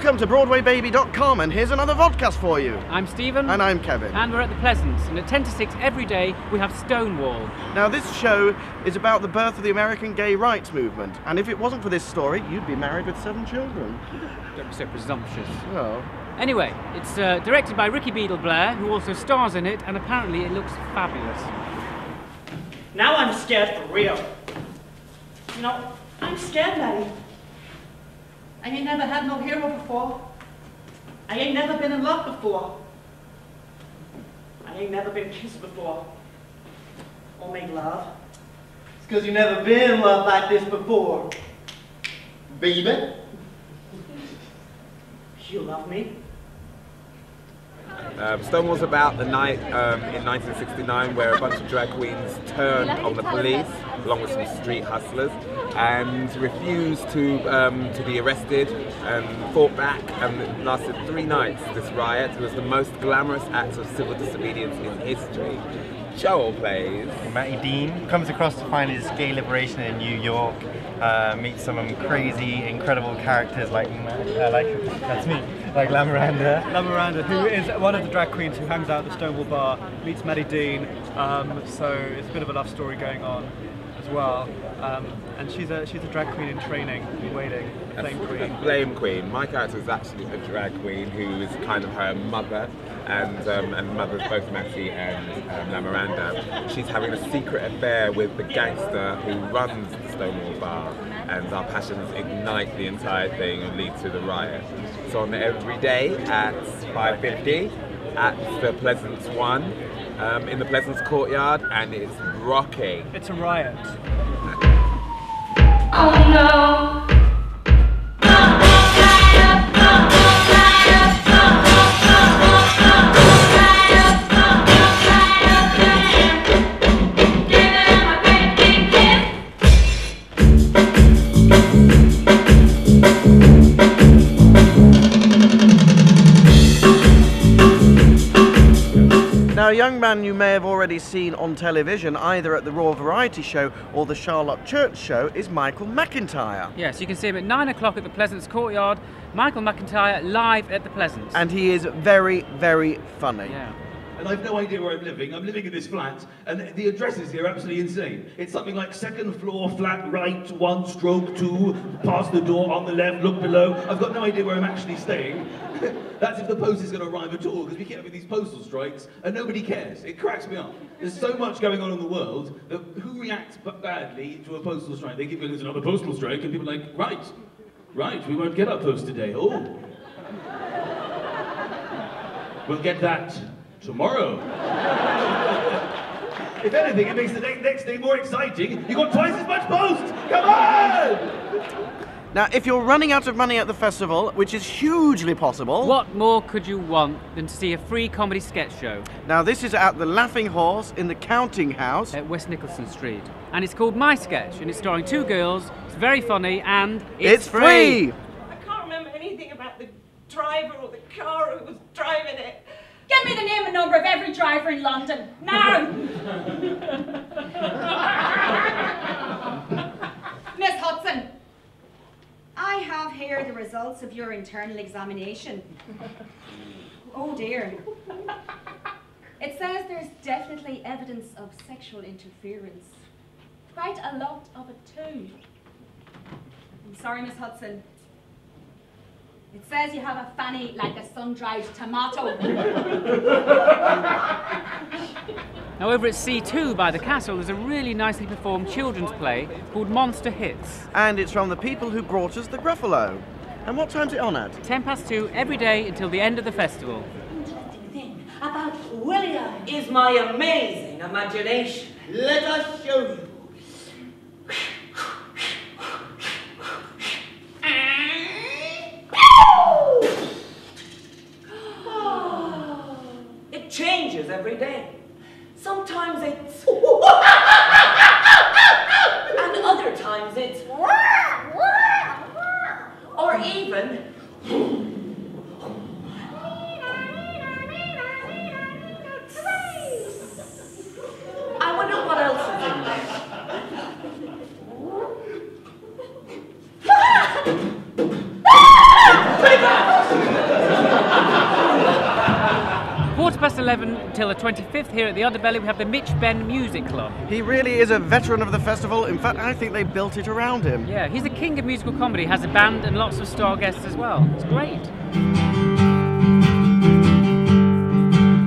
Welcome to BroadwayBaby.com, and here's another vodcast for you. I'm Stephen. And I'm Kevin. And we're at the Pleasance, and at 10 to 6 every day we have Stonewall. Now this show is about the birth of the American gay rights movement, and if it wasn't for this story, you'd be married with 7 children. Don't be so presumptuous. Well. Anyway, it's directed by Ricky Beadle-Blair, who also stars in it, and apparently it looks fabulous. Now I'm scared for real. You know, I'm scared, laddie. I ain't never had no hero before. I ain't never been in love before. I ain't never been kissed before. Or made love. It's because you've never been in love like this before, baby. You love me? Stonewall's about the night in 1969 where a bunch of drag queens turned on the police, along with some street hustlers, and refused to be arrested and fought back, and it lasted 3 nights, this riot. It was the most glamorous act of civil disobedience in history. Joel plays Matty Dean comes across to find his gay liberation in New York, meets some crazy, incredible characters like that's me, like La Miranda. La Miranda, who is one of the drag queens who hangs out at the Stonewall bar, meets Matty Dean, so it's a bit of a love story going on as well. And she's a drag queen in training, waiting, a flame queen. A flame queen. My character is actually a drag queen who is kind of her mother, and mother's both Matty and La Miranda. She's having a secret affair with the gangster who runs the Stonewall bar, and our passions ignite the entire thing and lead to the riot. It's on every day at 5:50 at the Pleasance One, in the Pleasance courtyard, and it's rocking. It's a riot. Oh no. Now, a young man you may have already seen on television, either at the Raw Variety Show or the Charlotte Church Show, is Michael McIntyre. Yes, you can see him at 9 o'clock at the Pleasance courtyard. Michael McIntyre live at the Pleasance. And he is very, very funny. Yeah. And I've no idea where I'm living. I'm living in this flat, and the addresses here are absolutely insane. It's something like 2nd floor, flat right, 1 stroke 2, past the door, on the left, look below. I've got no idea where I'm actually staying. That's if the post is going to arrive at all, because we keep having these postal strikes, and nobody cares. It cracks me up. There's so much going on in the world that who reacts badly to a postal strike? They keep going, there's another postal strike, and people are like, right, we won't get our post today. Oh. We'll get that tomorrow. If anything, it makes the next day more exciting. You got twice as much post! Come on! Now, if you're running out of money at the festival, which is hugely possible... What more could you want than to see a free comedy sketch show? Now, this is at the Laughing Horse in the Counting House. At West Nicholson Street. And it's called MySketch, and it's starring 2 girls, it's very funny, and it's free! I can't remember anything about the driver or the car who was driving it. Get me the name and number of every driver in London, now! Miss Hudson, I have here the results of your internal examination. Oh dear. It says there's definitely evidence of sexual interference. Quite a lot of it too. I'm sorry, Miss Hudson. It says you have a fanny like a sun-dried tomato. Now over at C2 by the castle, there's a really nicely performed children's play called Monster Hits. And it's from the people who brought us the Gruffalo. And what time's it on at? 2:10 every day until the end of the festival. Interesting thing about William is my amazing imagination. Let us show you. It changes every day. Sometimes it's and other times it's or even I wonder what else is in there. 11 till the 25th here at the Underbelly, we have the Mitch Benn Music Club. He really is a veteran of the festival. In fact, I think they built it around him. Yeah, he's the king of musical comedy, has a band and lots of star guests as well. It's great.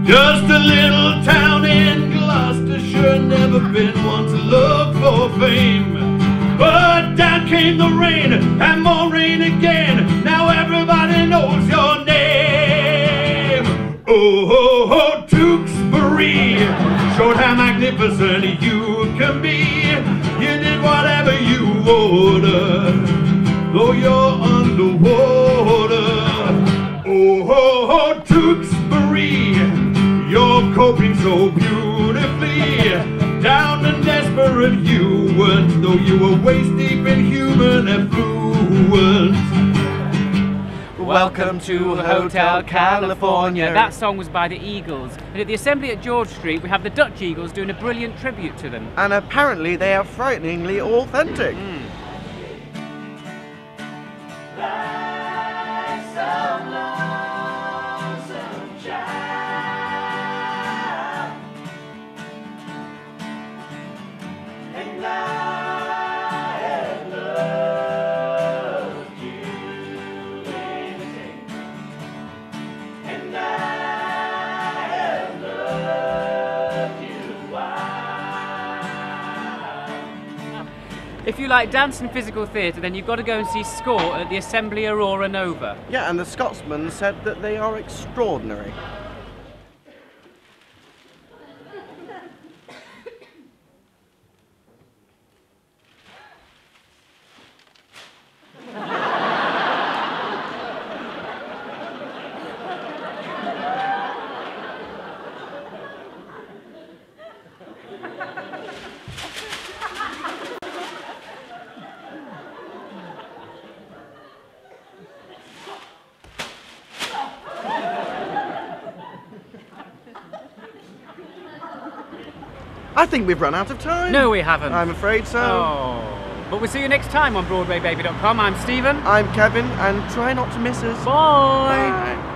Just a little town in Gloucestershire, never been one to look for fame. But down came the rain, and more rain again. Now everybody knows your name. Oh, Tewkesbury showed how magnificent you can be. You did whatever you ordered, though you're underwater. Oh, Tewkesbury, you're coping so beautifully. Down and desperate you weren't, though you were waist deep in human effluent. Welcome to Hotel California. That song was by the Eagles. And at the Assembly at George Street, we have the Dutch Eagles doing a brilliant tribute to them. And apparently they are frighteningly authentic. If you like dance and physical theatre, then you've got to go and see Score at the Assembly Aurora Nova. Yeah, and the Scotsman said that they are extraordinary. I think we've run out of time. No, we haven't. I'm afraid so. Oh. But we'll see you next time on BroadwayBaby.com. I'm Stephen. I'm Kevin, and try not to miss us. Bye. Bye.